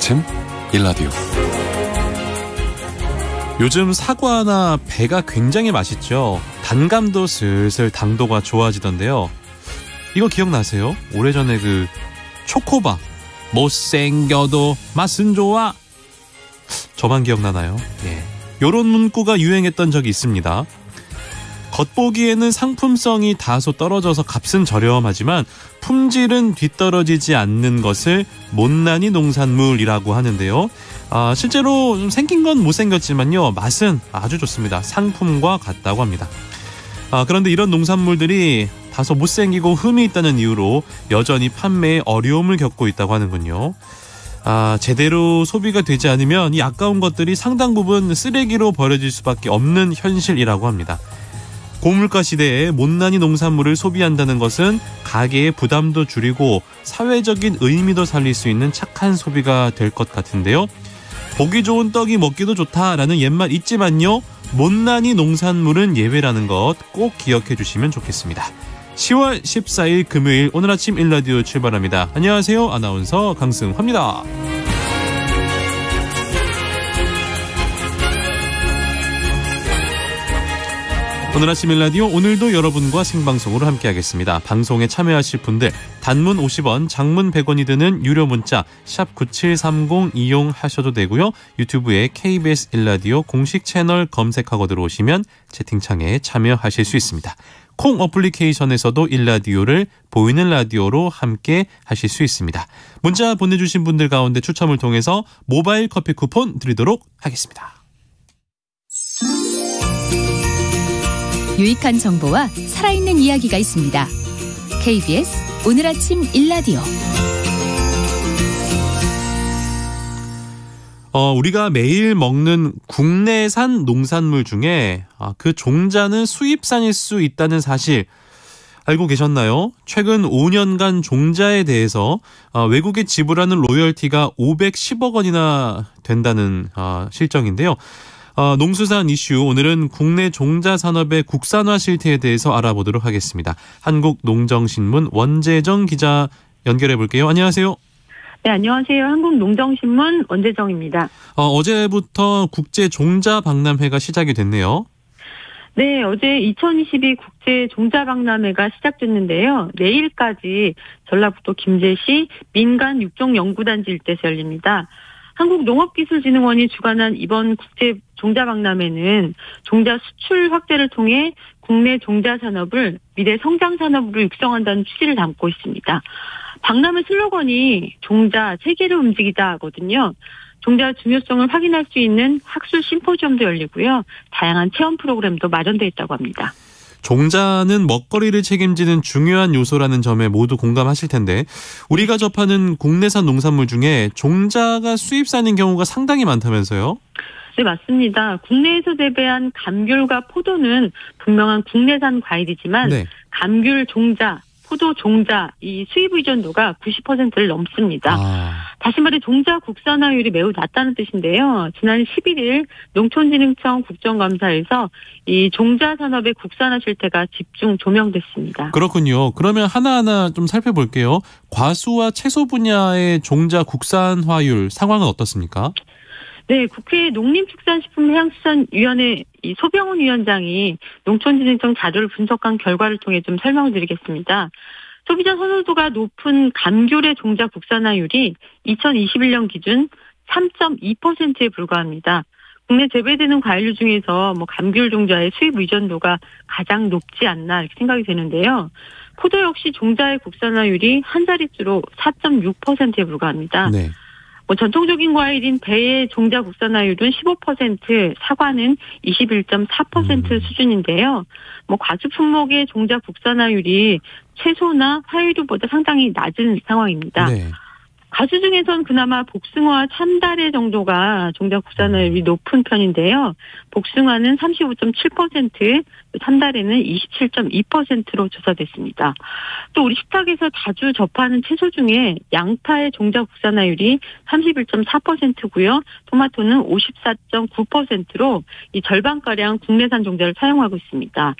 아침 일라디오. 요즘 사과나 배가 굉장히 맛있죠. 단감도 슬슬 당도가 좋아지던데요. 이거 기억나세요? 오래전에 그 초코바, 못생겨도 맛은 좋아. 저만 기억나나요? 예. 요런 문구가 유행했던 적이 있습니다. 겉보기에는 상품성이 다소 떨어져서 값은 저렴하지만 품질은 뒤떨어지지 않는 것을 못난이 농산물이라고 하는데요. 실제로 좀 생긴 건 못생겼지만요, 맛은 아주 좋습니다. 상품과 같다고 합니다. 그런데 이런 농산물들이 다소 못생기고 흠이 있다는 이유로 여전히 판매에 어려움을 겪고 있다고 하는군요. 제대로 소비가 되지 않으면 이 아까운 것들이 상당 부분 쓰레기로 버려질 수밖에 없는 현실이라고 합니다. 고물가 시대에 못난이 농산물을 소비한다는 것은 가게의 부담도 줄이고 사회적인 의미도 살릴 수 있는 착한 소비가 될 것 같은데요. 보기 좋은 떡이 먹기도 좋다라는 옛말 있지만요, 못난이 농산물은 예외라는 것 꼭 기억해 주시면 좋겠습니다. 10월 14일 금요일, 오늘 아침 일라디오 출발합니다. 안녕하세요, 아나운서 강승화입니다. 오늘 아침 일라디오, 오늘도 여러분과 생방송으로 함께하겠습니다. 방송에 참여하실 분들 단문 50원, 장문 100원이 드는 유료 문자 샵 9730 이용하셔도 되고요. 유튜브에 KBS 일라디오 공식 채널 검색하고 들어오시면 채팅창에 참여하실 수 있습니다. 콩 어플리케이션에서도 일라디오를 보이는 라디오로 함께 하실 수 있습니다. 문자 보내주신 분들 가운데 추첨을 통해서 모바일 커피 쿠폰 드리도록 하겠습니다. 유익한 정보와 살아있는 이야기가 있습니다. KBS 오늘 아침 일라디오. 우리가 매일 먹는 국내산 농산물 중에 그 종자는 수입산일 수 있다는 사실 알고 계셨나요? 최근 5년간 종자에 대해서 외국에 지불하는 로열티가 510억 원이나 된다는 실정인데요. 농수산 이슈, 오늘은 국내 종자 산업의 국산화 실태에 대해서 알아보도록 하겠습니다. 한국농정신문 원재정 기자 연결해 볼게요. 안녕하세요. 네, 안녕하세요. 한국농정신문 원재정입니다. 어제부터 국제 종자 박람회가 시작이 됐네요. 네, 어제 2022 국제 종자 박람회가 시작됐는데요. 내일까지 전라북도 김제시 민간 육종연구단지 일대에서 열립니다. 한국농업기술진흥원이 주관한 이번 국제 종자 박람회는 종자 수출 확대를 통해 국내 종자 산업을 미래 성장 산업으로 육성한다는 취지를 담고 있습니다. 박람회 슬로건이 종자 세계를 움직이다거든요. 종자 중요성을 확인할 수 있는 학술 심포지엄도 열리고요. 다양한 체험 프로그램도 마련되어 있다고 합니다. 종자는 먹거리를 책임지는 중요한 요소라는 점에 모두 공감하실 텐데, 우리가 접하는 국내산 농산물 중에 종자가 수입산인 경우가 상당히 많다면서요? 네, 맞습니다. 국내에서 재배한 감귤과 포도는 분명한 국내산 과일이지만 네. 감귤 종자, 포도 종자, 이 수입 의존도가 90%를 넘습니다. 다시 말해 종자 국산화율이 매우 낮다는 뜻인데요. 지난 11일 농촌진흥청 국정감사에서 이 종자 산업의 국산화 실태가 집중 조명됐습니다. 그렇군요. 그러면 하나하나 좀 살펴볼게요. 과수와 채소 분야의 종자 국산화율 상황은 어떻습니까? 네, 국회 농림축산식품해양수산위원회 소병훈 위원장이 농촌진흥청 자료를 분석한 결과를 통해 좀 설명을 드리겠습니다. 소비자 선호도가 높은 감귤의 종자 국산화율이 2021년 기준 3.2%에 불과합니다. 국내 재배되는 과일류 중에서 감귤 종자의 수입 의존도가 가장 높지 않나 이렇게 생각이 되는데요. 포도 역시 종자의 국산화율이 한 자릿수로 4.6%에 불과합니다. 네. 전통적인 과일인 배의 종자 국산화율은 15%, 사과는 21.4% 수준인데요. 과수 품목의 종자 국산화율이 채소나 화이류보다 상당히 낮은 상황입니다. 네. 가수 중에선 그나마 복숭아와 참다래 정도가 종자 국산화율이 높은 편인데요. 복숭아는 35.7%, 참다래는 27.2%로 조사됐습니다. 또 우리 식탁에서 자주 접하는 채소 중에 양파의 종자 국산화율이 31.4%고요. 토마토는 54.9%로 이 절반가량 국내산 종자를 사용하고 있습니다.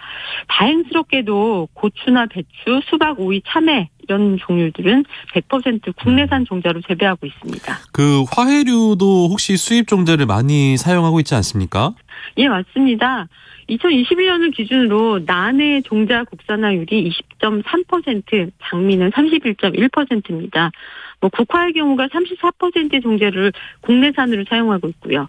다행스럽게도 고추나 배추, 수박, 오이, 참외 이런 종류들은 100% 국내산 종자로 재배하고 있습니다. 그 화훼류도 혹시 수입 종자를 많이 사용하고 있지 않습니까? 예, 맞습니다. 2021년을 기준으로 난해 종자 국산화율이 20.3%, 장미는 31.1%입니다. 국화의 경우가 34%의 종자를 국내산으로 사용하고 있고요.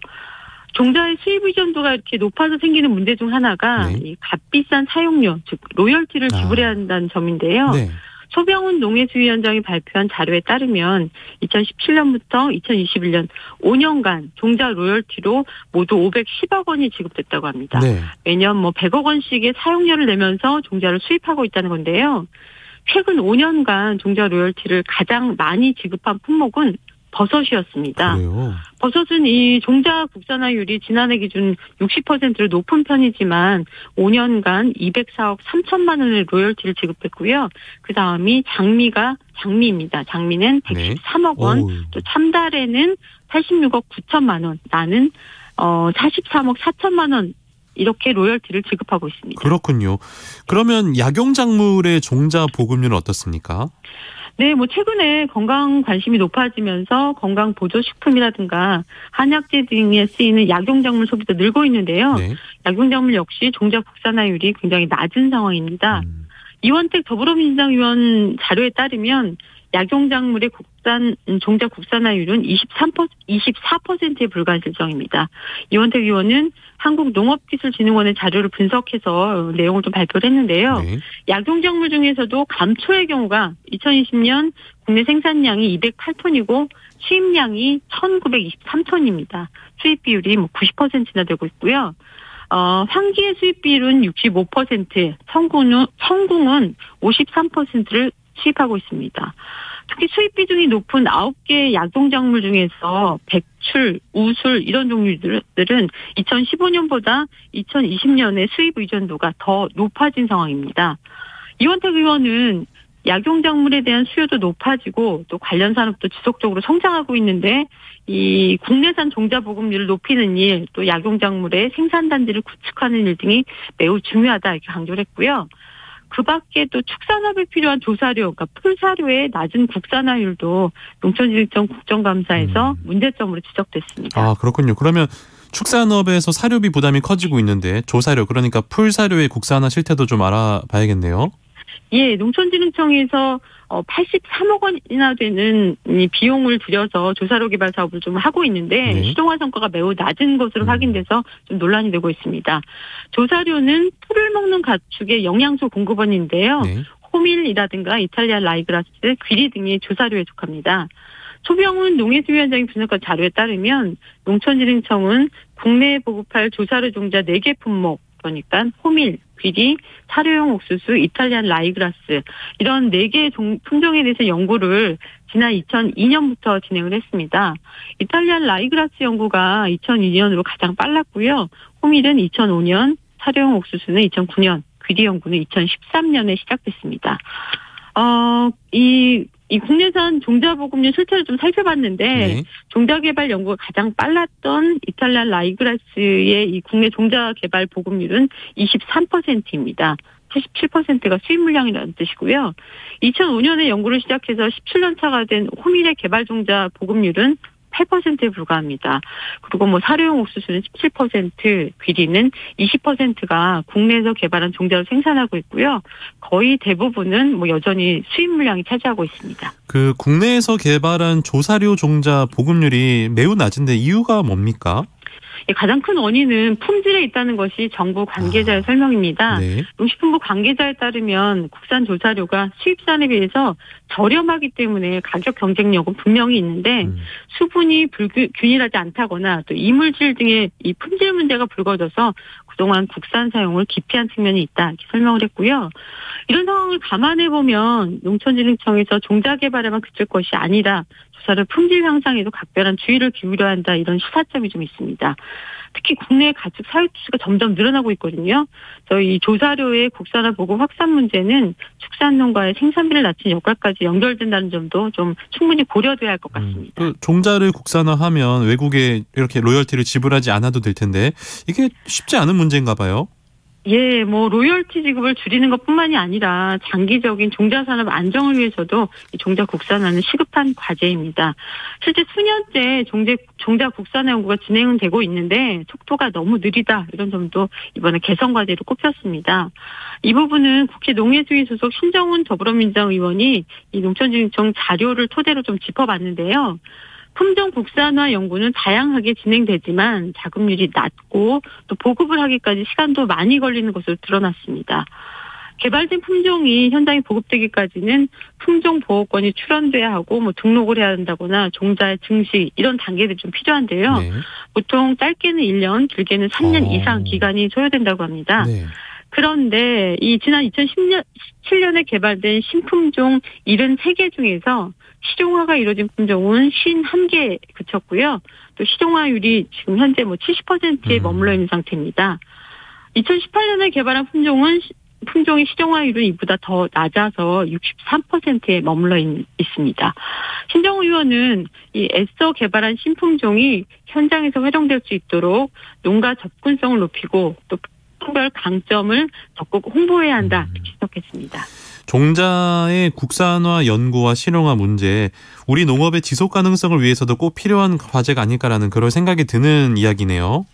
종자의 수입 의존도가 이렇게 높아서 생기는 문제 중 하나가 이 값비싼 사용료, 즉 로열티를 지불해야 한다는 점인데요. 네. 소병훈 농해수위원장이 발표한 자료에 따르면 2017년부터 2021년 5년간 종자 로열티로 모두 510억 원이 지급됐다고 합니다. 네. 매년 100억 원씩의 사용료를 내면서 종자를 수입하고 있다는 건데요. 최근 5년간 종자 로열티를 가장 많이 지급한 품목은 버섯이었습니다. 그래요? 버섯은 이 종자 국산화율이 지난해 기준 60%로 높은 편이지만 5년간 204억 3천만 원의 로열티를 지급했고요. 그 다음이 장미입니다. 장미는 113억 원, 또 참다래는 86억 9천만 원, 나는 43억 4천만 원 이렇게 로열티를 지급하고 있습니다. 그렇군요. 그러면 약용작물의 종자 보급률은 어떻습니까? 네, 최근에 건강 관심이 높아지면서 건강 보조식품이라든가 한약재 등에 쓰이는 약용작물 소비도 늘고 있는데요. 네. 약용작물 역시 종자 국산화율이 굉장히 낮은 상황입니다. 이원택 더불어민주당 의원 자료에 따르면 약용작물의 종자 국산화율은 24%에 불과한 실정입니다. 이원택 의원은 한국농업기술진흥원의 자료를 분석해서 내용을 좀 발표를 했는데요. 네. 약용작물 중에서도 감초의 경우가 2020년 국내 생산량이 208톤이고 수입량이 1923톤입니다. 수입 비율이 90%나 되고 있고요. 황기의 수입 비율은 65%, 성궁은 53%를 수입하고 있습니다. 특히 수입 비중이 높은 9개의 약용작물 중에서 백출, 우술 이런 종류들은 2015년보다 2020년에 수입 의존도가 더 높아진 상황입니다. 이원택 의원은 약용작물에 대한 수요도 높아지고 또 관련 산업도 지속적으로 성장하고 있는데 이 국내산 종자 보급률을 높이는 일, 또 약용작물의 생산단지를 구축하는 일 등이 매우 중요하다 이렇게 강조를 했고요. 그 밖에 또 축산업에 필요한 조사료, 그러니까 풀사료의 낮은 국산화율도 농촌진흥청 국정감사에서 문제점으로 지적됐습니다. 아, 그렇군요. 그러면 축산업에서 사료비 부담이 커지고 있는데 조사료, 그러니까 풀사료의 국산화 실태도 좀 알아봐야겠네요. 예, 농촌진흥청에서 83억 원이나 되는 이 비용을 들여서 조사료 개발 사업을 좀 하고 있는데 네. 시동화 성과가 매우 낮은 것으로 확인돼서 좀 논란이 되고 있습니다. 조사료는 풀을 먹는 가축의 영양소 공급원인데요. 네. 호밀이라든가 이탈리아 라이그라스, 귀리 등이 조사료에 속합니다. 소병훈 농해수위원장이 분석한 자료에 따르면 농촌진흥청은 국내에 보급할 조사료 종자 4개 품목, 그러니까 호밀, 귀리, 사료용 옥수수, 이탈리안 라이그라스 이런 4개의 품종에 대해서 연구를 지난 2002년부터 진행을 했습니다. 이탈리안 라이그라스 연구가 2002년으로 가장 빨랐고요. 호밀은 2005년, 사료용 옥수수는 2009년, 귀리 연구는 2013년에 시작됐습니다. 이 국내산 종자 보급률 실태를 좀 살펴봤는데 네. 종자 개발 연구가 가장 빨랐던 이탈리안 라이그라스의 이 국내 종자 개발 보급률은 23%입니다. 77%가 수입 물량이라는 뜻이고요. 2005년에 연구를 시작해서 17년 차가 된 호밀의 개발 종자 보급률은 8%에 불과합니다. 그리고 사료용 옥수수는 17%, 귀리는 20%가 국내에서 개발한 종자를 생산하고 있고요. 거의 대부분은 여전히 수입 물량이 차지하고 있습니다. 그 국내에서 개발한 조사료 종자 보급률이 매우 낮은데 이유가 뭡니까? 가장 큰 원인은 품질에 있다는 것이 정부 관계자의 설명입니다. 네. 농식품부 관계자에 따르면 국산 조사료가 수입산에 비해서 저렴하기 때문에 가격 경쟁력은 분명히 있는데 수분이 균일하지 않다거나 또 이물질 등의 이 품질 문제가 불거져서 그동안 국산 사용을 기피한 측면이 있다 이렇게 설명을 했고요. 이런 상황을 감안해 보면 농촌진흥청에서 종자 개발에만 그칠 것이 아니라 조사료 품질 향상에도 각별한 주의를 기울여야 한다 이런 시사점이 좀 있습니다. 특히 국내 가축 사육 수가 점점 늘어나고 있거든요. 저희 조사료의 국산화 보급 확산 문제는 축산농가의 생산비를 낮춘 역할까지 연결된다는 점도 좀 충분히 고려돼야 할 것 같습니다. 그 종자를 국산화하면 외국에 이렇게 로열티를 지불하지 않아도 될 텐데 이게 쉽지 않은 문제인가 봐요. 예, 로열티 지급을 줄이는 것뿐만이 아니라 장기적인 종자 산업 안정을 위해서도 이 종자 국산화는 시급한 과제입니다. 실제 수년째 종자 국산화 연구가 진행은 되고 있는데 속도가 너무 느리다 이런 점도 이번에 개선 과제로 꼽혔습니다. 이 부분은 국회 농해수위 소속 신정훈 더불어민주당 의원이 이 농촌진흥청 자료를 토대로 좀 짚어봤는데요. 품종 국산화 연구는 다양하게 진행되지만 자급률이 낮고 또 보급을 하기까지 시간도 많이 걸리는 것으로 드러났습니다. 개발된 품종이 현장에 보급되기까지는 품종 보호권이 출원돼야 하고 등록을 해야 한다거나 종자의 증식 이런 단계들이 좀 필요한데요. 네. 보통 짧게는 1년, 길게는 3년 이상 기간이 소요된다고 합니다. 네. 그런데 이 지난 2017년에 개발된 신품종 73개 중에서 실용화가 이루어진 품종은 51개에 그쳤고요. 또 실용화율이 지금 현재 70%에 머물러 있는 상태입니다. 2018년에 개발한 품종의 실용화율은 이보다 더 낮아서 63%에 머물러 있습니다. 신정우 의원은 이 애써 개발한 신품종이 현장에서 활용될 수 있도록 농가 접근성을 높이고 또 품별 강점을 적극 홍보해야 한다 이렇게 지적했습니다. 종자의 국산화 연구와 실용화 문제, 우리 농업의 지속 가능성을 위해서도 꼭 필요한 과제가 아닐까라는 그런 생각이 드는 이야기네요.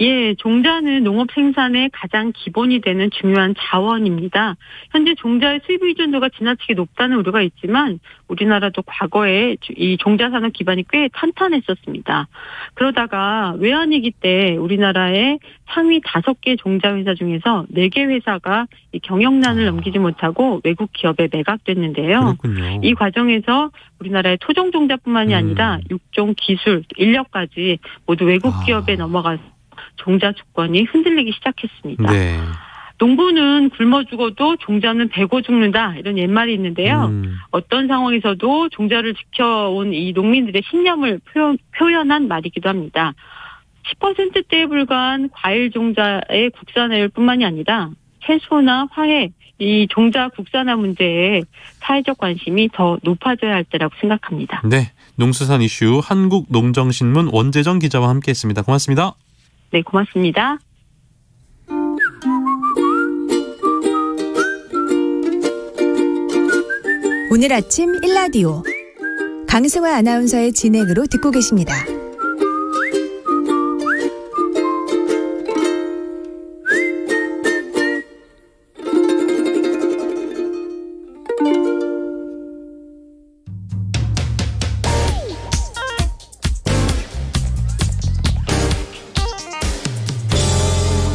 예, 종자는 농업 생산의 가장 기본이 되는 중요한 자원입니다. 현재 종자의 수입 의존도가 지나치게 높다는 우려가 있지만 우리나라도 과거에 이 종자 산업 기반이 꽤 탄탄했었습니다. 그러다가 외환위기 때 우리나라의 상위 5개 종자 회사 중에서 4개 회사가 이 경영난을 넘기지 못하고 외국 기업에 매각됐는데요. 그렇군요. 이 과정에서 우리나라의 토종 종자뿐만이 아니라 육종 기술, 인력까지 모두 외국 기업에 넘어가서 종자 주권이 흔들리기 시작했습니다. 네. 농부는 굶어 죽어도 종자는 베고 죽는다 이런 옛말이 있는데요. 어떤 상황에서도 종자를 지켜온 이 농민들의 신념을 표현한 말이기도 합니다. 10%대에 불과한 과일 종자의 국산화율 뿐만이 아니라 채소나 화훼, 이 종자 국산화 문제에 사회적 관심이 더 높아져야 할 때라고 생각합니다. 네, 농수산 이슈 한국농정신문 원재정 기자와 함께했습니다. 고맙습니다. 네, 고맙습니다. 오늘 아침 1라디오 강승화 아나운서의 진행으로 듣고 계십니다.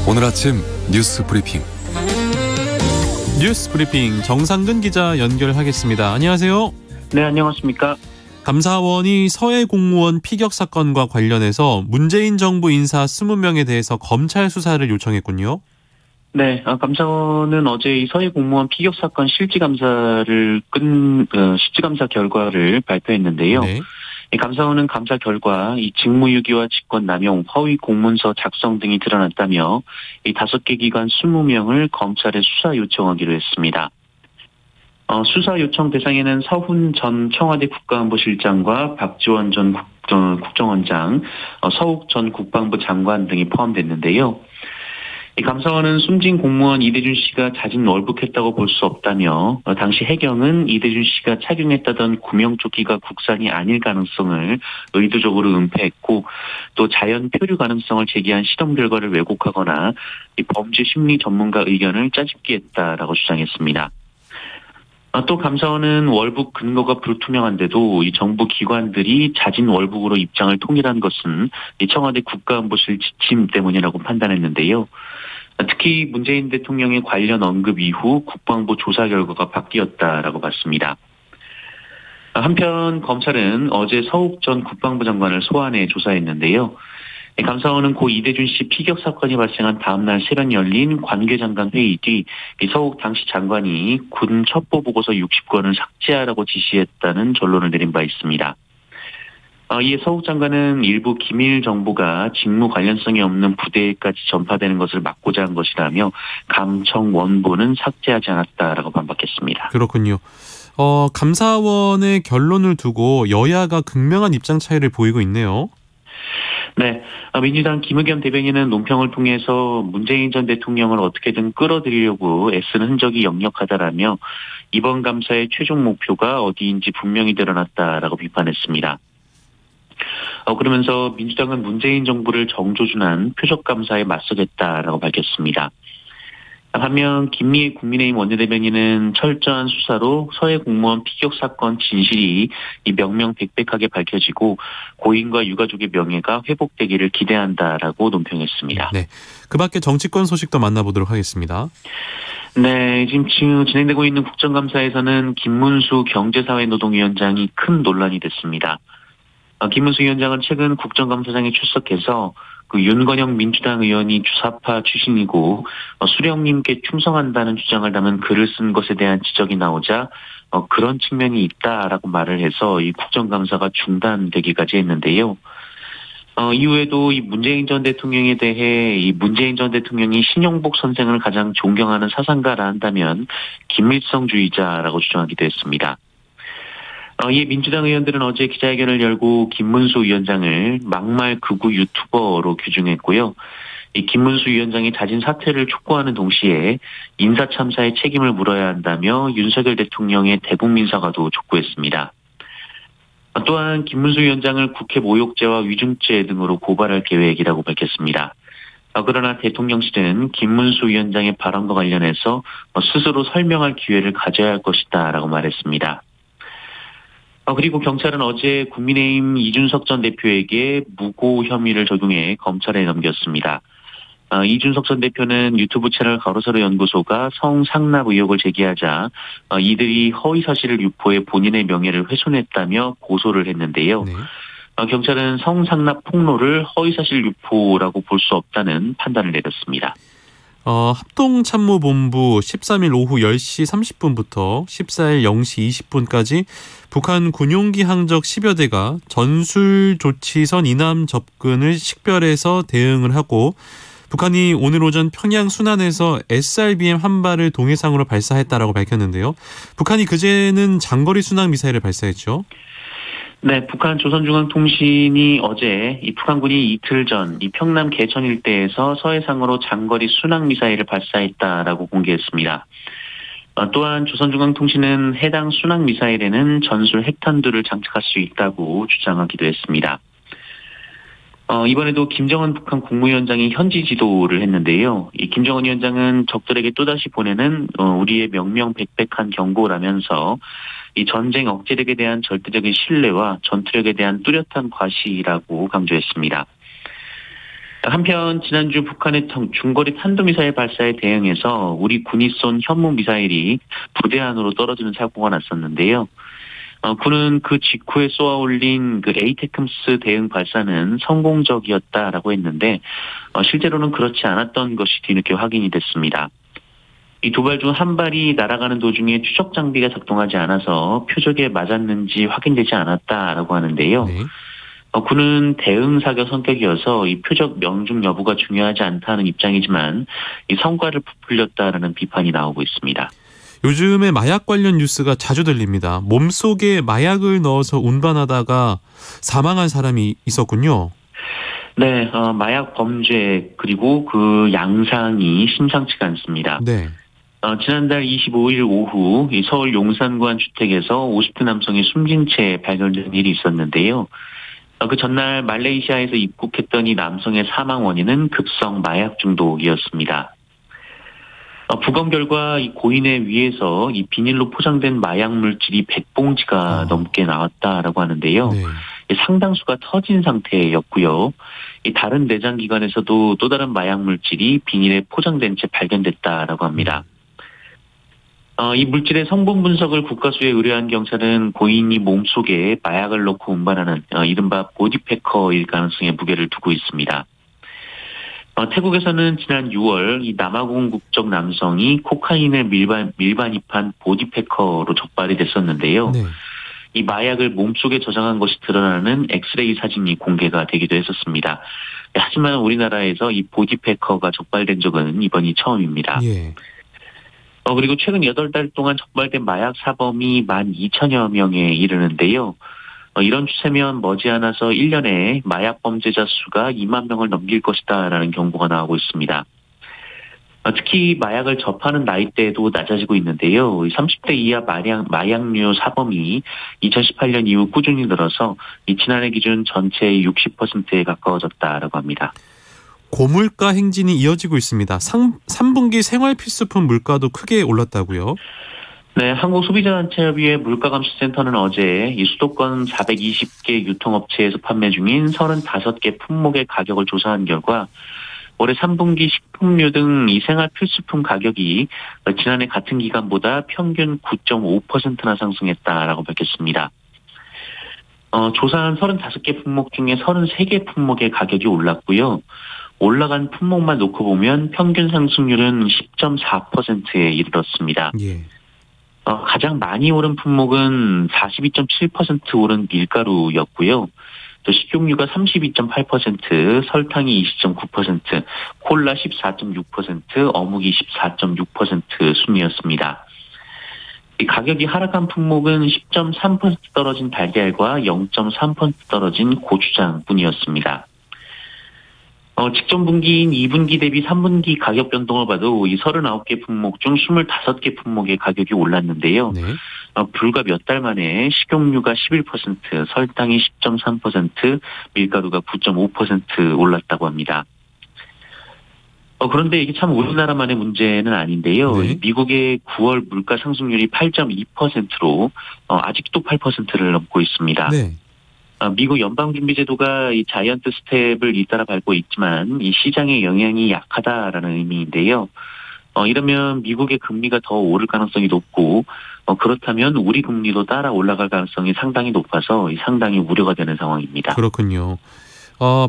오늘 아침 뉴스 브리핑. 뉴스 브리핑 정상근 기자 연결하겠습니다. 안녕하세요. 네, 안녕하십니까. 감사원이 서해 공무원 피격 사건과 관련해서 문재인 정부 인사 20명에 대해서 검찰 수사를 요청했군요. 네, 감사원은 어제 이 서해 공무원 피격 사건 실질감사 결과를 발표했는데요. 네. 이 감사원은 감사 결과 이 직무유기와 직권남용, 허위 공문서 작성 등이 드러났다며 이 5개 기관 20명을 검찰에 수사 요청하기로 했습니다. 수사 요청 대상에는 서훈 전 청와대 국가안보실장과 박지원 전 국정원장, 서욱 전 국방부 장관 등이 포함됐는데요. 이 감사원은 숨진 공무원 이대준 씨가 자진 월북했다고 볼 수 없다며 당시 해경은 이대준 씨가 착용했다던 구명조끼가 국산이 아닐 가능성을 의도적으로 은폐했고 또 자연 표류 가능성을 제기한 실험 결과를 왜곡하거나 이 범죄 심리 전문가 의견을 짜집기 했다라고 주장했습니다. 또 감사원은 월북 근거가 불투명한데도 이 정부 기관들이 자진 월북으로 입장을 통일한 것은 이 청와대 국가안보실 지침 때문이라고 판단했는데요. 특히 문재인 대통령의 관련 언급 이후 국방부 조사 결과가 바뀌었다라고 봤습니다. 한편 검찰은 어제 서욱 전 국방부 장관을 소환해 조사했는데요. 감사원은 고 이대준 씨 피격 사건이 발생한 다음 날 새벽 열린 관계장관 회의 뒤 서욱 당시 장관이 군 첩보 보고서 60건을 삭제하라고 지시했다는 결론을 내린 바 있습니다. 이에 서욱 장관은 일부 기밀 정보가 직무 관련성이 없는 부대에까지 전파되는 것을 막고자 한 것이라며 감청 원본은 삭제하지 않았다라고 반박했습니다. 그렇군요. 감사원의 결론을 두고 여야가 극명한 입장 차이를 보이고 있네요. 네, 민주당 김의겸 대변인은 논평을 통해서 문재인 전 대통령을 어떻게든 끌어들이려고 애쓰는 흔적이 역력하다라며 이번 감사의 최종 목표가 어디인지 분명히 드러났다라고 비판했습니다. 그러면서 민주당은 문재인 정부를 정조준한 표적감사에 맞서겠다라고 밝혔습니다. 반면 김미애 국민의힘 원내대변인은 철저한 수사로 서해 공무원 피격 사건 진실이 명명백백하게 밝혀지고 고인과 유가족의 명예가 회복되기를 기대한다라고 논평했습니다. 네, 그 밖에 정치권 소식도 만나보도록 하겠습니다. 네, 지금 진행되고 있는 국정감사에서는 김문수 경제사회노동위원장이 큰 논란이 됐습니다. 김문수 위원장은 최근 국정감사장에 출석해서 윤건영 민주당 의원이 주사파 출신이고 수령님께 충성한다는 주장을 담은 글을 쓴 것에 대한 지적이 나오자 그런 측면이 있다라고 말을 해서 이 국정감사가 중단되기까지 했는데요. 이후에도 이 문재인 전 대통령에 대해 이 문재인 전 대통령이 신용복 선생을 가장 존경하는 사상가라 한다면 김일성주의자라고 주장하기도 했습니다. 이에 민주당 의원들은 어제 기자회견을 열고 김문수 위원장을 막말 극우 유튜버로 규정했고요. 이 김문수 위원장이 자진 사퇴를 촉구하는 동시에 인사참사의 책임을 물어야 한다며 윤석열 대통령의 대국민 사과도 촉구했습니다. 또한 김문수 위원장을 국회 모욕죄와 위증죄 등으로 고발할 계획이라고 밝혔습니다. 그러나 대통령실은 김문수 위원장의 발언과 관련해서 스스로 설명할 기회를 가져야 할 것이다라고 말했습니다. 그리고 경찰은 어제 국민의힘 이준석 전 대표에게 무고 혐의를 적용해 검찰에 넘겼습니다. 이준석 전 대표는 유튜브 채널 가로세로 연구소가 성상납 의혹을 제기하자 이들이 허위사실을 유포해 본인의 명예를 훼손했다며 고소를 했는데요. 네. 경찰은 성상납 폭로를 허위사실 유포라고 볼 수 없다는 판단을 내렸습니다. 합동참모본부 13일 오후 10시 30분부터 14일 0시 20분까지 북한 군용기 항적 10여 대가 전술조치선 이남 접근을 식별해서 대응을 하고 북한이 오늘 오전 평양 순안에서 SRBM 한 발을 동해상으로 발사했다라고 밝혔는데요. 북한이 그제는 장거리 순항 미사일을 발사했죠. 네, 북한 조선중앙통신이 어제 이 북한군이 이틀 전 이 평남 개천 일대에서 서해상으로 장거리 순항 미사일을 발사했다라고 공개했습니다. 또한 조선중앙통신은 해당 순항 미사일에는 전술 핵탄두를 장착할 수 있다고 주장하기도 했습니다. 이번에도 김정은 북한 국무위원장이 현지 지도를 했는데요. 이 김정은 위원장은 적들에게 또다시 보내는 우리의 명명백백한 경고라면서 이 전쟁 억제력에 대한 절대적인 신뢰와 전투력에 대한 뚜렷한 과시라고 강조했습니다. 한편 지난주 북한의 중거리 탄도미사일 발사에 대응해서 우리 군이 쏜 현무 미사일이 부대 안으로 떨어지는 사고가 났었는데요. 군은 그 직후에 쏘아 올린 그 에이테크스 대응 발사는 성공적이었다라고 했는데 실제로는 그렇지 않았던 것이 뒤늦게 확인이 됐습니다. 이 두 발 중 한 발이 날아가는 도중에 추적 장비가 작동하지 않아서 표적에 맞았는지 확인되지 않았다라고 하는데요. 네. 군은 대응 사격 성격이어서 이 표적 명중 여부가 중요하지 않다는 입장이지만 이 성과를 부풀렸다라는 비판이 나오고 있습니다. 요즘에 마약 관련 뉴스가 자주 들립니다. 몸속에 마약을 넣어서 운반하다가 사망한 사람이 있었군요. 네, 마약 범죄 그리고 그 양상이 심상치가 않습니다. 네. 지난달 25일 오후 서울 용산구 한 주택에서 50대 남성이 숨진 채 발견된 일이 있었는데요. 그 전날 말레이시아에서 입국했던 이 남성의 사망 원인은 급성 마약 중독이었습니다. 부검 결과 이 고인의 위에서 이 비닐로 포장된 마약 물질이 100봉지가 넘게 나왔다라고 하는데요. 네. 상당수가 터진 상태였고요. 이 다른 내장 기관에서도 또 다른 마약 물질이 비닐에 포장된 채 발견됐다라고 합니다. 이 물질의 성분 분석을 국가수에 의뢰한 경찰은 고인이 몸속에 마약을 넣고 운반하는 이른바 보디패커일 가능성에 무게를 두고 있습니다. 태국에서는 지난 6월 이 남아공 국적 남성이 코카인을 밀반입한 보디패커로 적발이 됐었는데요. 네. 이 마약을 몸속에 저장한 것이 드러나는 엑스레이 사진이 공개가 되기도 했었습니다. 하지만 우리나라에서 이 보디패커가 적발된 적은 이번이 처음입니다. 예. 그리고 최근 8달 동안 적발된 마약 사범이 12,000여 명에 이르는데요. 이런 추세면 머지않아서 1년에 마약 범죄자 수가 2만 명을 넘길 것이다라는 경고가 나오고 있습니다. 특히 마약을 접하는 나이대도 낮아지고 있는데요. 30대 이하 마약류 사범이 2018년 이후 꾸준히 늘어서 지난해 기준 전체의 60%에 가까워졌다라고 합니다. 고물가 행진이 이어지고 있습니다. 3분기 생활필수품 물가도 크게 올랐다고요? 네, 한국소비자단체협의회 물가감시센터는 어제 이 수도권 420개 유통업체에서 판매 중인 35개 품목의 가격을 조사한 결과 올해 3분기 식품류 등 이 생활 필수품 가격이 지난해 같은 기간보다 평균 9.5%나 상승했다라고 밝혔습니다. 조사한 35개 품목 중에 33개 품목의 가격이 올랐고요. 올라간 품목만 놓고 보면 평균 상승률은 10.4%에 이르렀습니다. 예. 가장 많이 오른 품목은 42.7% 오른 밀가루였고요. 또 식용유가 32.8%, 설탕이 20.9%, 콜라 14.6%, 어묵이 14.6% 순이었습니다. 이 가격이 하락한 품목은 10.3% 떨어진 달걀과 0.3% 떨어진 고추장뿐이었습니다. 직전 분기인 2분기 대비 3분기 가격 변동을 봐도 이 39개 품목 중 25개 품목의 가격이 올랐는데요. 네. 불과 몇 달 만에 식용유가 11%, 설탕이 10.3%, 밀가루가 9.5% 올랐다고 합니다. 그런데 이게 참 우리나라만의 문제는 아닌데요. 네. 미국의 9월 물가 상승률이 8.2%로 아직도 8%를 넘고 있습니다. 네. 미국 연방준비제도가 이 자이언트 스텝을 잇따라 밟고 있지만 이 시장의 영향이 약하다라는 의미인데요. 이러면 미국의 금리가 더 오를 가능성이 높고 그렇다면 우리 금리도 따라 올라갈 가능성이 상당히 높아서 상당히 우려가 되는 상황입니다. 그렇군요.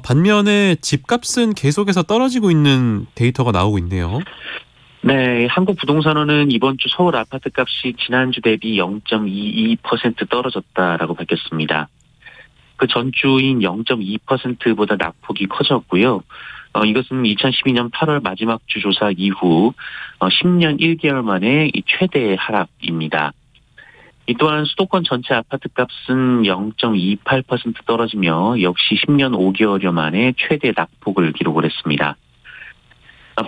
반면에 집값은 계속해서 떨어지고 있는 데이터가 나오고 있네요. 네, 한국부동산원은 이번 주 서울 아파트값이 지난주 대비 0.22% 떨어졌다라고 밝혔습니다. 그 전주인 0.2%보다 낙폭이 커졌고요. 이것은 2012년 8월 마지막 주 조사 이후 10년 1개월 만에 이 최대 하락입니다. 이 또한 수도권 전체 아파트값은 0.28% 떨어지며 역시 10년 5개월여 만에 최대 낙폭을 기록을 했습니다.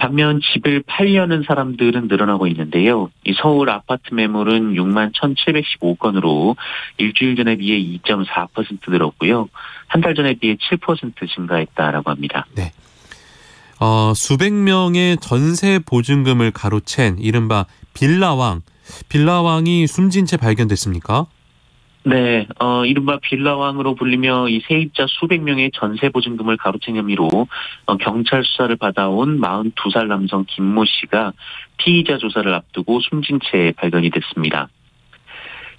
반면 집을 팔려는 사람들은 늘어나고 있는데요. 이 서울 아파트 매물은 6만 1,715건으로 일주일 전에 비해 2.4% 늘었고요. 한 달 전에 비해 7% 증가했다라고 합니다. 네. 수백 명의 전세 보증금을 가로챈 이른바 빌라왕이 숨진 채 발견됐습니까? 네, 이른바 빌라왕으로 불리며 이 세입자 수백 명의 전세 보증금을 가로챈 혐의로 경찰 수사를 받아온 42살 남성 김모 씨가 피의자 조사를 앞두고 숨진 채 발견이 됐습니다.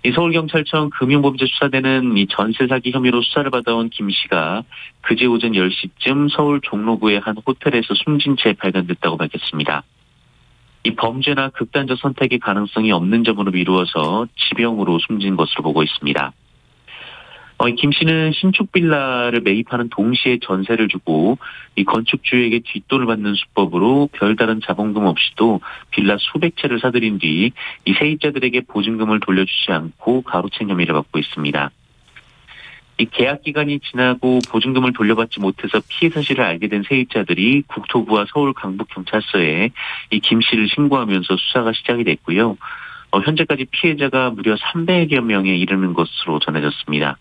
이 서울경찰청 금융범죄 수사대는 이 전세 사기 혐의로 수사를 받아온 김 씨가 그제 오전 10시쯤 서울 종로구의 한 호텔에서 숨진 채 발견됐다고 밝혔습니다. 이 범죄나 극단적 선택의 가능성이 없는 점으로 미루어서 지병으로 숨진 것으로 보고 있습니다. 김 씨는 신축 빌라를 매입하는 동시에 전세를 주고 이 건축주에게 뒷돈을 받는 수법으로 별다른 자본금 없이도 빌라 수백 채를 사들인 뒤 이 세입자들에게 보증금을 돌려주지 않고 가로챈 혐의를 받고 있습니다. 이 계약 기간이 지나고 보증금을 돌려받지 못해서 피해 사실을 알게 된 세입자들이 국토부와 서울 강북경찰서에 이 김 씨를 신고하면서 수사가 시작이 됐고요. 현재까지 피해자가 무려 300여 명에 이르는 것으로 전해졌습니다.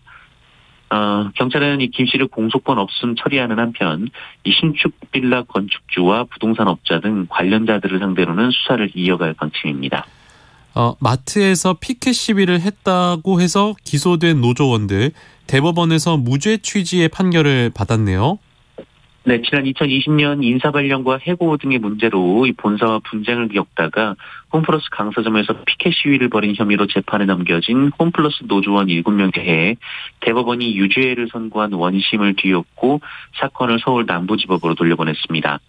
경찰은 이 김 씨를 공소권 없음 처리하는 한편 이 신축 빌라 건축주와 부동산 업자 등 관련자들을 상대로는 수사를 이어갈 방침입니다. 마트에서 피켓 시위를 했다고 해서 기소된 노조원들 대법원에서 무죄 취지의 판결을 받았네요. 네, 지난 2020년 인사발령과 해고 등의 문제로 이 본사와 분쟁을 겪다가 홈플러스 강서점에서 피켓 시위를 벌인 혐의로 재판에 넘겨진 홈플러스 노조원 7명에 대해 대법원이 유죄를 선고한 원심을 뒤엎고 사건을 서울 남부지법으로 돌려보냈습니다.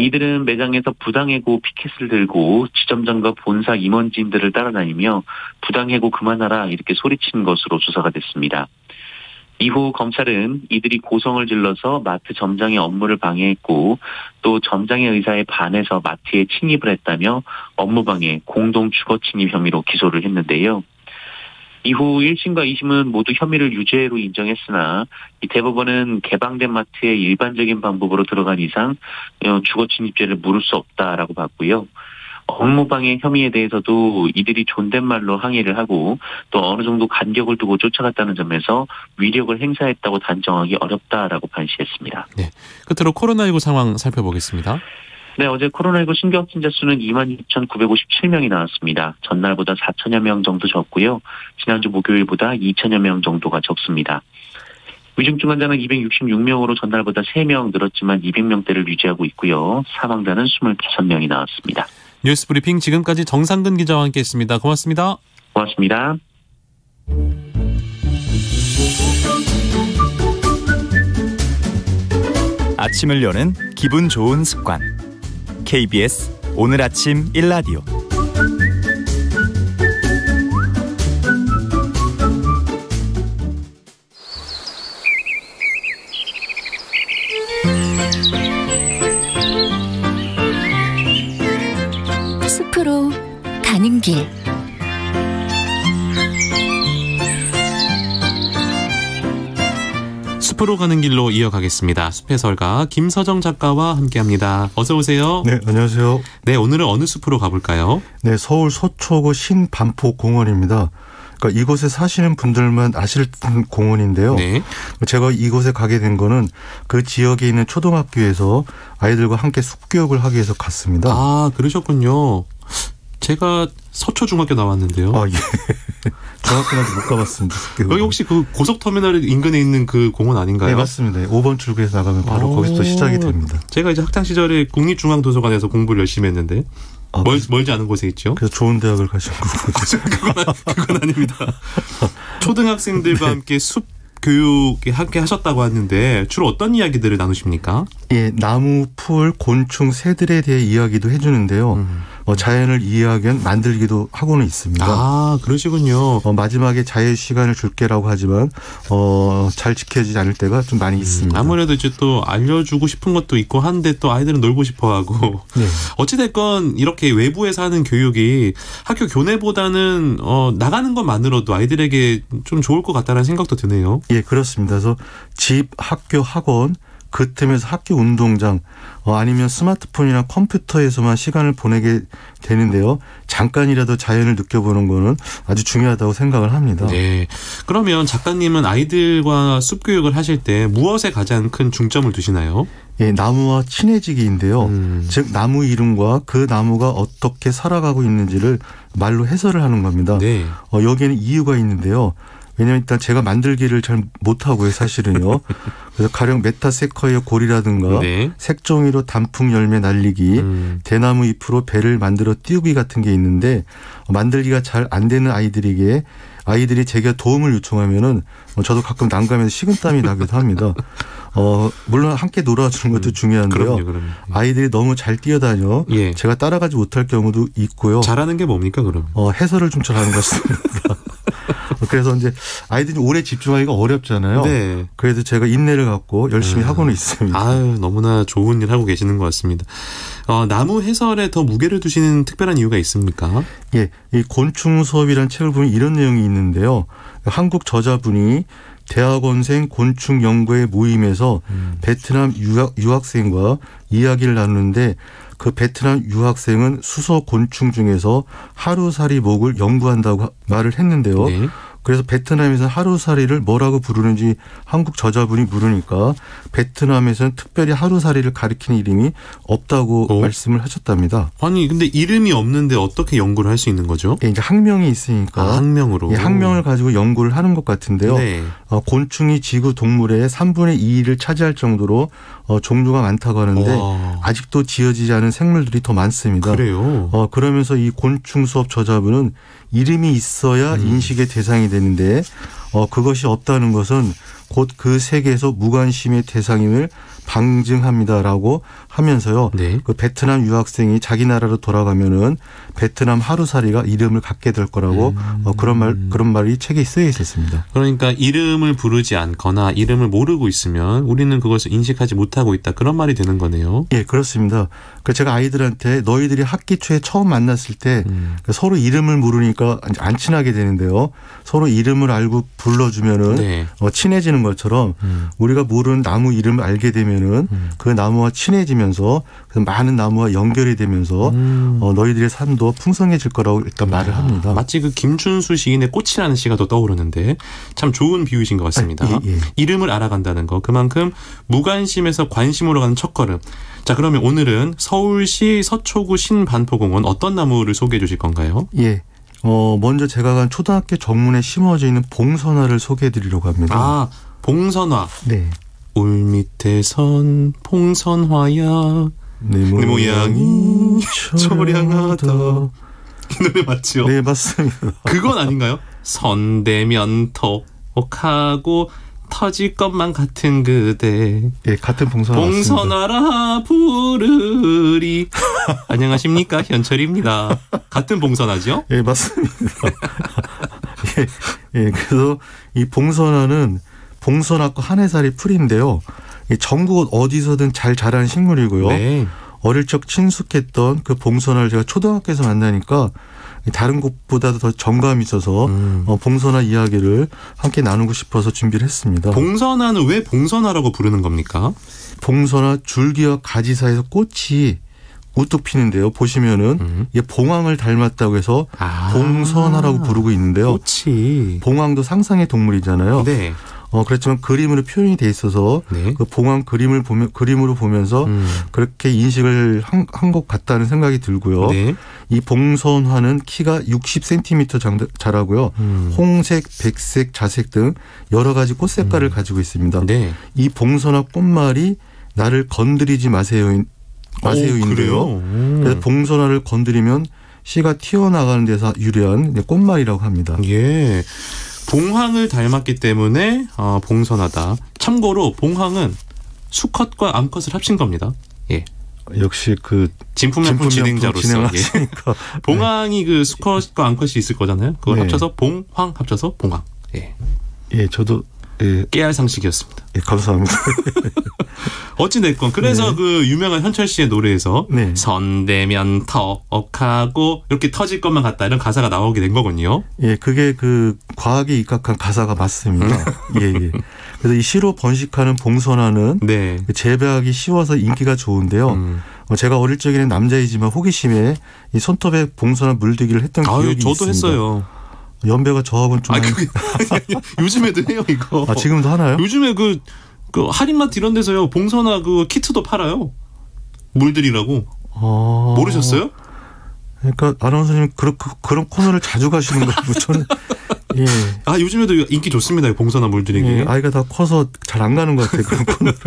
이들은 매장에서 부당해고 피켓을 들고 지점장과 본사 임원진들을 따라다니며 부당해고 그만하라 이렇게 소리친 것으로 조사가 됐습니다. 이후 검찰은 이들이 고성을 질러서 마트 점장의 업무를 방해했고 또 점장의 의사에 반해서 마트에 침입을 했다며 업무방해, 공동 주거 침입 혐의로 기소를 했는데요. 이후 1심과 2심은 모두 혐의를 유죄로 인정했으나 이 대법원은 개방된 마트에 일반적인 방법으로 들어간 이상 주거 침입죄를 물을 수 없다라고 봤고요. 업무방해 혐의에 대해서도 이들이 존댓말로 항의를 하고 또 어느 정도 간격을 두고 쫓아갔다는 점에서 위력을 행사했다고 단정하기 어렵다라고 판시했습니다. 네, 끝으로 코로나19 상황 살펴보겠습니다. 네, 어제 코로나19 신규 확진자 수는 26,957명이 나왔습니다. 전날보다 4천여 명 정도 적고요. 지난주 목요일보다 2천여 명 정도가 적습니다. 위중증 환자는 266명으로 전날보다 3명 늘었지만 200명대를 유지하고 있고요. 사망자는 25명이 나왔습니다. 뉴스브리핑 지금까지 정상근 기자와 함께했습니다. 고맙습니다. 고맙습니다. 아침을 여는 기분 좋은 습관. KBS 오늘 아침 1라디오. 숲으로 가는 길. 숲으로 가는 길로 이어가겠습니다. 숲의 설가 김서정 작가와 함께합니다. 어서 오세요. 네, 안녕하세요. 네, 오늘은 어느 숲으로 가볼까요? 네, 서울 서초구 신반포 공원입니다. 그러니까 이곳에 사시는 분들만 아실 공원인데요. 네. 제가 이곳에 가게 된 거는 그 지역에 있는 초등학교에서 아이들과 함께 숲교육을 하기 위해서 갔습니다. 아, 그러셨군요. 제가 서초중학교 나왔는데요. 아, 예. 중학교는 못 가봤습니다. 숲교육. 여기 혹시 그 고속터미널 인근에 있는 그 공원 아닌가요? 네, 맞습니다. 5번 출구에서 나가면 바로 거기서 시작이 됩니다. 제가 이제 학창 시절에 국립중앙도서관에서 공부를 열심히 했는데 멀지 않은 곳에 있죠. 그래서 좋은 대학을 가신 거군요. 그건 아닙니다. 초등학생들과 함께 숲 교육에 함께 하셨다고 하는데 주로 어떤 이야기들을 나누십니까? 예, 나무, 풀, 곤충, 새들에 대해 이야기도 해주는데요. 자연을 이해하기 위한 만들기도 하고는 있습니다. 아, 그러시군요. 마지막에 자유 시간을 줄게라고 하지만 잘 지켜지지 않을 때가 좀 많이 있습니다. 아무래도 이제 또 알려주고 싶은 것도 있고 한데 또 아이들은 놀고 싶어하고. 네. 어찌됐건 이렇게 외부에서 하는 교육이 학교 교내보다는 나가는 것만으로도 아이들에게 좀 좋을 것 같다는 생각도 드네요. 예, 그렇습니다. 그래서 집, 학교, 학원 그 틈에서 학교 운동장 아니면 스마트폰이나 컴퓨터에서만 시간을 보내게 되는데요. 잠깐이라도 자연을 느껴보는 거는 아주 중요하다고 생각을 합니다. 네. 그러면 작가님은 아이들과 숲교육을 하실 때 무엇에 가장 큰 중점을 두시나요? 예, 나무와 친해지기인데요. 즉 나무 이름과 그 나무가 어떻게 살아가고 있는지를 말로 해설을 하는 겁니다. 네. 여기에는 이유가 있는데요. 왜냐하면 일단 제가 만들기를 잘 못하고요, 사실은요. 그래서 가령 메타세커의 골이라든가 네. 색종이로 단풍 열매 날리기, 대나무 잎으로 배를 만들어 띄우기 같은 게 있는데 만들기가 잘 안 되는 아이들이 제게 도움을 요청하면은 저도 가끔 난감해서 식은땀이 나기도 합니다. 물론 함께 놀아주는 것도 중요한데요. 그럼요. 아이들이 너무 잘 뛰어다녀 예. 제가 따라가지 못할 경우도 있고요. 잘하는 게 뭡니까 그럼? 해설을 좀 잘하는 것 같습니다. 그래서 이제 아이들이 오래 집중하기가 어렵잖아요. 네. 그래도 제가 인내를 갖고 열심히 하고는 있습니다. 아유, 너무나 좋은 일 하고 계시는 것 같습니다. 나무 해설에 더 무게를 두시는 특별한 이유가 있습니까? 예, 이 곤충 수업이라는 책을 보면 이런 내용이 있는데요. 한국 저자분이 대학원생 곤충 연구회 모임에서 베트남 유학생과 이야기를 나누는데 그 베트남 유학생은 수소 곤충 중에서 하루살이 목을 연구한다고 말을 했는데요. 네. 그래서 베트남에서 하루살이를 뭐라고 부르는지 한국 저자분이 물으니까 베트남에서는 특별히 하루살이를 가리키는 이름이 없다고 말씀을 하셨답니다. 아니 근데 이름이 없는데 어떻게 연구를 할 수 있는 거죠? 예, 이제 학명이 있으니까 학명으로. 예, 학명을 가지고 연구를 하는 것 같은데요. 네. 곤충이 지구 동물의 3분의 2를 차지할 정도로 종류가 많다고 하는데 와. 아직도 지어지지 않은 생물들이 더 많습니다. 그래요? 그러면서 이 곤충 수업 저자분은 이름이 있어야 인식의 대상이 되는데 그것이 없다는 것은 곧 그 세계에서 무관심의 대상임을 방증합니다라고 하면서요. 네. 그 베트남 유학생이 자기 나라로 돌아가면은 베트남 하루살이가 이름을 갖게 될 거라고 그런 말이 책에 쓰여 있었습니다. 그러니까 이름을 부르지 않거나 이름을 모르고 있으면 우리는 그것을 인식하지 못하고 있다. 그런 말이 되는 거네요. 예, 그렇습니다. 제가 아이들한테 너희들이 학기 초에 처음 만났을 때 서로 이름을 모르니까 안 친하게 되는데요. 서로 이름을 알고 불러주면은 네. 친해지는 것처럼 우리가 모르는 나무 이름을 알게 되면은 그 나무와 친해지면서 그 많은 나무와 연결이 되면서 너희들의 삶도 풍성해질 거라고 일단 말을 합니다. 마치 그 김춘수 시인의 꽃이라는 시가 더 떠오르는데 참 좋은 비유이신 것 같습니다. 예. 이름을 알아간다는 거 그만큼 무관심에서 관심으로 가는 첫걸음. 자, 그러면 오늘은 서울시 서초구 신반포공원 어떤 나무를 소개해 주실 건가요? 예. 먼저 제가 간 초등학교 정문에 심어져 있는 봉선화를 소개해 드리려고 합니다. 아, 봉선화. 네. 울밑에선 봉선화야. 내 모양이 초량하다. 이 노래 맞죠? 네, 맞습니다. 그건 아닌가요? 선대면 톡하고 터질 것만 같은 그대. 예, 같은 봉선화 맞습니다. 봉선화라 부르리. 안녕하십니까? 현철입니다. 같은 봉선화죠? 예, 맞습니다. 예, 그래서 이 봉선화는 봉선화과 한해살이 풀인데요. 전국 어디서든 잘 자라는 식물이고요. 네. 어릴 적 친숙했던 그 봉선화를 제가 초등학교에서 만나니까 다른 곳보다도 더 정감이 있어서 봉선화 이야기를 함께 나누고 싶어서 준비를 했습니다. 봉선화는 왜 봉선화라고 부르는 겁니까? 봉선화 줄기와 가지 사이에서 꽃이 우뚝 피는데요. 보시면은 이게 봉황을 닮았다고 해서 봉선화라고 부르고 있는데요. 꽃이. 봉황도 상상의 동물이잖아요. 네. 그렇지만 그림으로 표현이 돼 있어서 네. 그 봉황 그림으로 보면서 그렇게 인식을 한 것 같다는 생각이 들고요. 네. 이 봉선화는 키가 60cm 자라고요. 홍색, 백색, 자색 등 여러 가지 꽃 색깔을 가지고 있습니다. 네. 이 봉선화 꽃말이 나를 건드리지 마세요인데요. 그래서 봉선화를 건드리면 씨가 튀어나가는 데서 유래한 꽃말이라고 합니다. 예. 봉황을 닮았기 때문에 봉선화다. 참고로 봉황은 수컷과 암컷을 합친 겁니다. 예. 역시 그 진품명품 진행자로서 예. 봉황이 네. 그 수컷과 암컷이 있을 거잖아요. 그걸 네. 합쳐서 봉황 합쳐서 봉황. 예. 예, 저도 깨알 상식이었습니다. 예, 감사합니다. 어찌됐건 그래서 네. 그 유명한 현철 씨의 노래에서 네. 선대면 턱하고 이렇게 터질 것만 같다 이런 가사가 나오게 된 거군요. 예, 그게 그 과학에 입각한 가사가 맞습니다. 예. 그래서 이 시로 번식하는 봉선화는 네. 재배하기 쉬워서 인기가 좋은데요. 제가 어릴 적에는 남자이지만 호기심에 이 손톱에 봉선화 물들기를 했던 기억이 있습니다. 저도 했어요. 연배가 저하고는 좀 요즘에도 해요 이거. 지금도 하나요? 요즘에 그 할인마트 이런 데서요 봉선화 그 키트도 팔아요. 물들이라고. 모르셨어요? 그러니까 아나운서님 그런 코너를 자주 가시는 거고 저는 예. 요즘에도 인기 좋습니다. 봉선화 물들이기. 예, 아이가 다 커서 잘 안 가는 것 같아요. 그런 코너를.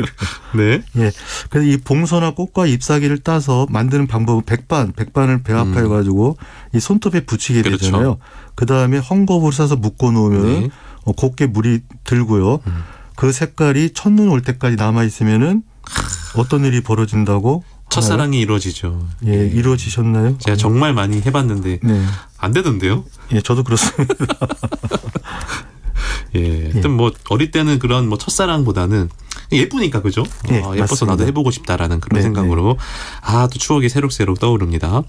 네. 예. 그래서 이 봉선화 꽃과 잎사귀를 따서 만드는 방법은 백반을 배합해 가지고 이 손톱에 붙이게 그렇죠. 되잖아요. 그 다음에 헝겊으로 싸서 묶어 놓으면 네. 곱게 물이 들고요. 그 색깔이 첫눈 올 때까지 남아 있으면은 어떤 일이 벌어진다고? 첫사랑이 이루어지죠. 예, 이루어지셨나요? 제가 정말 많이 해봤는데 네. 안 되던데요. 예, 저도 그렇습니다. 예, 하여튼 뭐 어릴 때는 그런 뭐 첫사랑보다는 예쁘니까 그죠? 예, 예뻐서 맞습니다. 나도 해보고 싶다라는 그런 네, 생각으로 또 추억이 새록새록 떠오릅니다.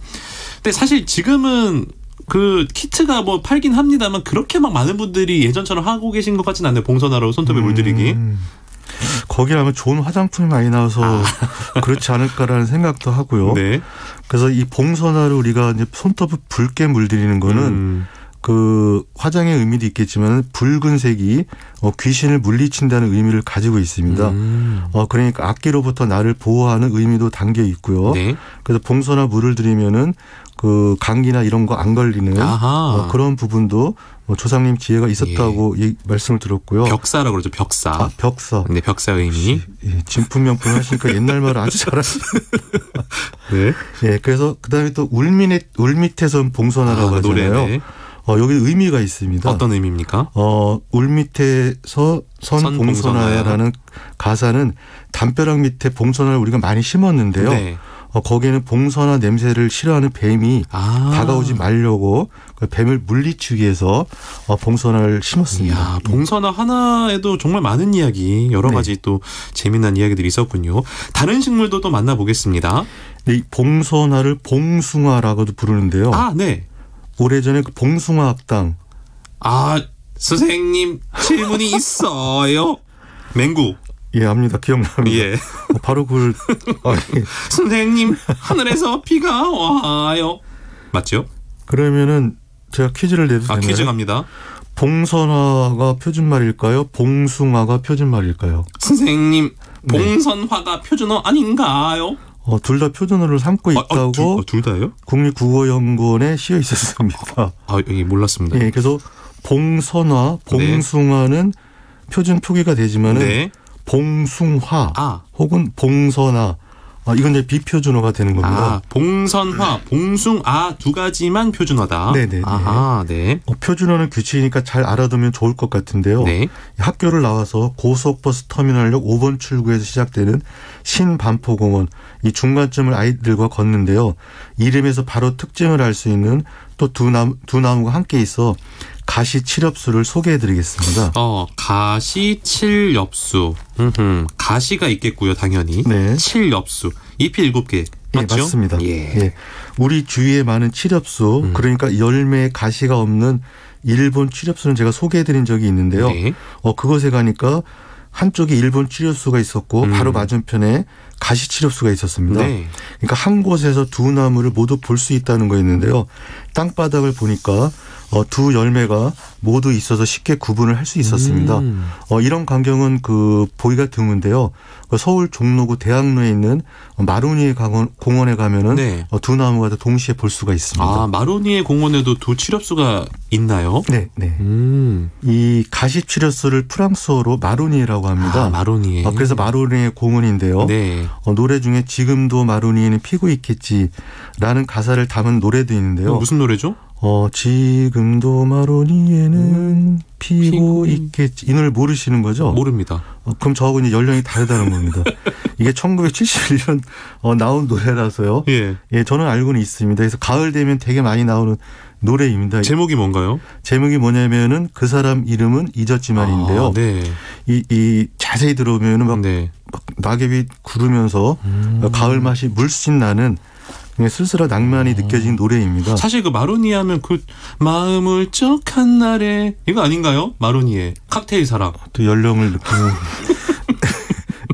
근데 사실 지금은 그 키트가 뭐 팔긴 합니다만 그렇게 막 많은 분들이 예전처럼 하고 계신 것 같지는 않네요. 봉선화로 손톱에 물들이기. 거기라면 좋은 화장품이 많이 나와서 그렇지 않을까라는 생각도 하고요. 네. 그래서 이 봉선화로 우리가 이제 손톱을 붉게 물들이는 거는 그 화장의 의미도 있겠지만 붉은색이 귀신을 물리친다는 의미를 가지고 있습니다. 그러니까 악기로부터 나를 보호하는 의미도 담겨 있고요. 네. 그래서 봉선화 물을 들이면은 그 감기나 이런 거 안 걸리는 그런 부분도 조상님 지혜가 있었다고 말씀을 들었고요. 벽사라고 그러죠. 벽사. 벽사. 네, 벽사 의미. 예, 진품명품 하시니까 옛날 말을 아주 잘하시네요. 네. 예, 그래서 그다음에 또 울밑에선 봉선화라고 하잖아요. 노래네. 여기 의미가 있습니다. 어떤 의미입니까? 울 밑에서 선 봉선화라는 가사는 담벼락 밑에 봉선화를 우리가 많이 심었는데요. 네. 거기에는 봉선화 냄새를 싫어하는 뱀이 다가오지 말려고 뱀을 물리치기 위해서 봉선화를 심었습니다. 이야, 봉선화 하나에도 정말 많은 이야기, 여러 가지 또 재미난 이야기들이 있었군요. 다른 식물도 또 만나보겠습니다. 네, 이 봉선화를 봉숭아라고도 부르는데요. 네. 오래전에 그 봉숭아 학당. 선생님 질문이 있어요. 맹구. 예, 압니다. 기억납니다. 예. 바로 그걸. 선생님, 하늘에서 비가 와요. 맞죠? 그러면은 제가 퀴즈를 내도 되나요? 퀴즈 갑니다. 봉선화가 표준말일까요? 봉숭아가 표준말일까요? 선생님, 봉선화가 표준어 아닌가요? 둘 다 표준어를 삼고 있다고. 둘 다요? 국립국어연구원에 씌어 있었습니다. 여기 몰랐습니다. 예, 그래서 봉선화, 봉숭아는 표준 표기가 되지만은 봉숭화 혹은 봉선화 이건 이제 비표준어가 되는 겁니다. 봉선화, 봉숭아 두 가지만 표준어다. 네네. 네. 표준어는 규칙이니까 잘 알아두면 좋을 것 같은데요. 네. 학교를 나와서 고속버스 터미널역 5번 출구에서 시작되는 신반포공원 이 중간점을 아이들과 걷는데요. 이름에서 바로 특징을 알 수 있는 또 두 나무가 함께 있어 가시칠엽수를 소개해드리겠습니다. 가시칠엽수. 가시가 있겠고요, 당연히. 네. 칠엽수. 잎이 7개. 맞죠? 네, 맞습니다. 예. 우리 주위에 많은 칠엽수, 그러니까 열매에 가시가 없는 일본 칠엽수는 제가 소개해드린 적이 있는데요. 네. 그것에 가니까 한쪽에 일본 칠엽수가 있었고 바로 맞은편에 가시 칠엽수가 있었습니다. 네. 그러니까 한 곳에서 두 나무를 모두 볼 수 있다는 거였는데요. 땅바닥을 보니까 두 열매가 모두 있어서 쉽게 구분을 할 수 있었습니다. 이런 광경은 보기가 드문데요. 서울 종로구 대학로에 있는 마로니에 공원에 가면은 두 나무가 다 동시에 볼 수가 있습니다. 마로니에 공원에도 두 칠엽수가 있나요? 네. 이 가시 칠엽수를 프랑스어로 마로니에라고 합니다. 마로니에. 그래서 마로니에 공원인데요. 네. 노래 중에 지금도 마로니에는 피고 있겠지라는 가사를 담은 노래도 있는데요. 무슨 노래죠? 지금도 마로니에는 피고 있겠지. 이 노래 모르시는 거죠? 모릅니다. 그럼 저하고 이제 연령이 다르다는 겁니다. 이게 1971년 나온 노래라서요. 예, 저는 알고는 있습니다. 그래서 가을 되면 되게 많이 나오는 노래입니다. 제목이 뭔가요? 제목이 뭐냐면은 그 사람 이름은 잊었지만인데요. 네. 이 자세히 들어보면은 막 낙엽이 구르면서 가을 맛이 물씬 나는 쓸쓸한 낭만이 느껴진 노래입니다. 사실 마로니에 하면 마음을 쩍한 날에 이거 아닌가요? 마로니에 칵테일 사랑. 또 연령을 느끼는.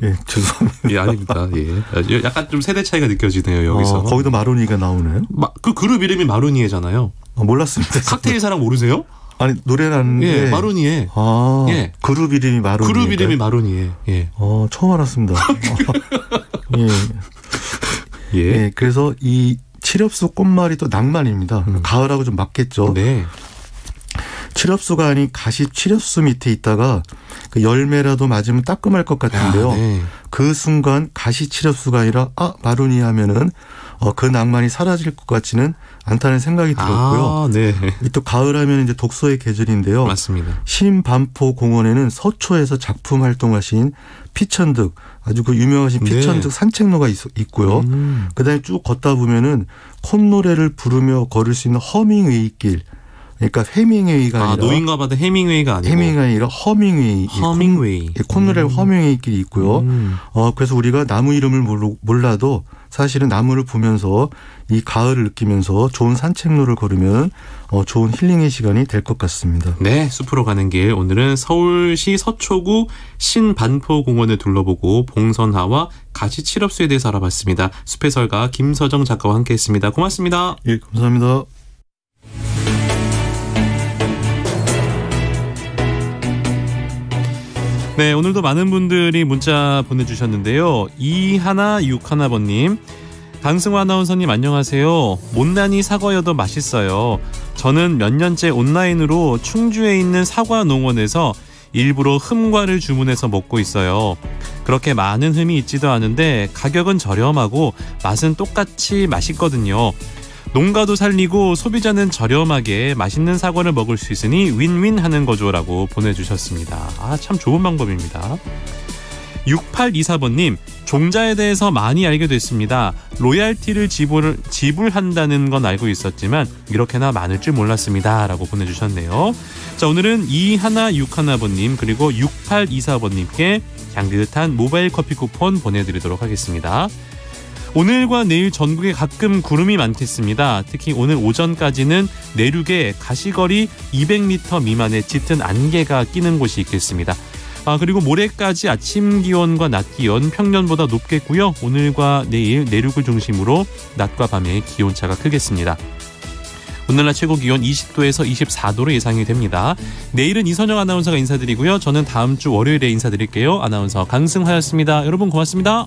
예, 죄송합니다. 아닙니다. 약간 좀 세대 차이가 느껴지네요, 여기서. 거기도 마로니에가 나오나요? 그 그룹 이름이 마로니에잖아요. 몰랐습니다. 칵테일 사랑 모르세요? 아니, 노래라는데. 마로니에. 그룹 이름이 마로니에. 그룹 이름이 마로니에. 처음 알았습니다. 그래서 이 칠엽수 꽃말이 또 낭만입니다. 가을하고 좀 맞겠죠. 네. 칠엽수가 아닌 가시 칠엽수 밑에 있다가 그 열매라도 맞으면 따끔할 것 같은데요. 그 순간 가시 칠엽수가 아니라 마로니에 하면은 그 낭만이 사라질 것 같지는 않다는 생각이 들었고요. 또 가을하면 이제 독서의 계절인데요. 맞습니다. 신반포 공원에는 서초에서 작품 활동하신 피천득 아주 유명하신 피천득 산책로가 있고요. 그다음에 쭉 걷다 보면은 콧노래를 부르며 걸을 수 있는 허밍웨이 길. 그러니까 해밍웨이가 아니라 노인과 바다 해밍웨이가 아니고 해밍웨이가 아니라 허밍웨이. 콧노래를 허밍웨이 길이 있고요. 그래서 우리가 나무 이름을 몰라도 사실은 나무를 보면서 이 가을을 느끼면서 좋은 산책로를 걸으면 좋은 힐링의 시간이 될 것 같습니다. 네, 숲으로 가는 길. 오늘은 서울시 서초구 신반포공원을 둘러보고 봉선화와 가시칠엽수에 대해서 알아봤습니다. 숲해설가 김서정 작가와 함께했습니다. 고맙습니다. 예, 감사합니다. 네, 오늘도 많은 분들이 문자 보내주셨는데요. 2161번님, 강승화 아나운서님 안녕하세요. 못난이 사과여도 맛있어요. 저는 몇 년째 온라인으로 충주에 있는 사과 농원에서 일부러 흠과를 주문해서 먹고 있어요. 그렇게 많은 흠이 있지도 않은데 가격은 저렴하고 맛은 똑같이 맛있거든요. 농가도 살리고 소비자는 저렴하게 맛있는 사과를 먹을 수 있으니 윈윈 하는 거죠라고 보내주셨습니다. 참 좋은 방법입니다. 6824번님, 종자에 대해서 많이 알게 됐습니다. 로얄티를 지불한다는 건 알고 있었지만 이렇게나 많을 줄 몰랐습니다. 라고 보내주셨네요. 자, 오늘은 2161번님 그리고 6824번님께 향긋한 모바일 커피 쿠폰 보내드리도록 하겠습니다. 오늘과 내일 전국에 가끔 구름이 많겠습니다. 특히 오늘 오전까지는 내륙에 가시거리 200m 미만의 짙은 안개가 끼는 곳이 있겠습니다. 그리고 모레까지 아침 기온과 낮 기온 평년보다 높겠고요. 오늘과 내일 내륙을 중심으로 낮과 밤의 기온차가 크겠습니다. 오늘날 최고 기온 20도에서 24도로 예상이 됩니다. 내일은 이선영 아나운서가 인사드리고요. 저는 다음 주 월요일에 인사드릴게요. 아나운서 강승화였습니다. 여러분 고맙습니다.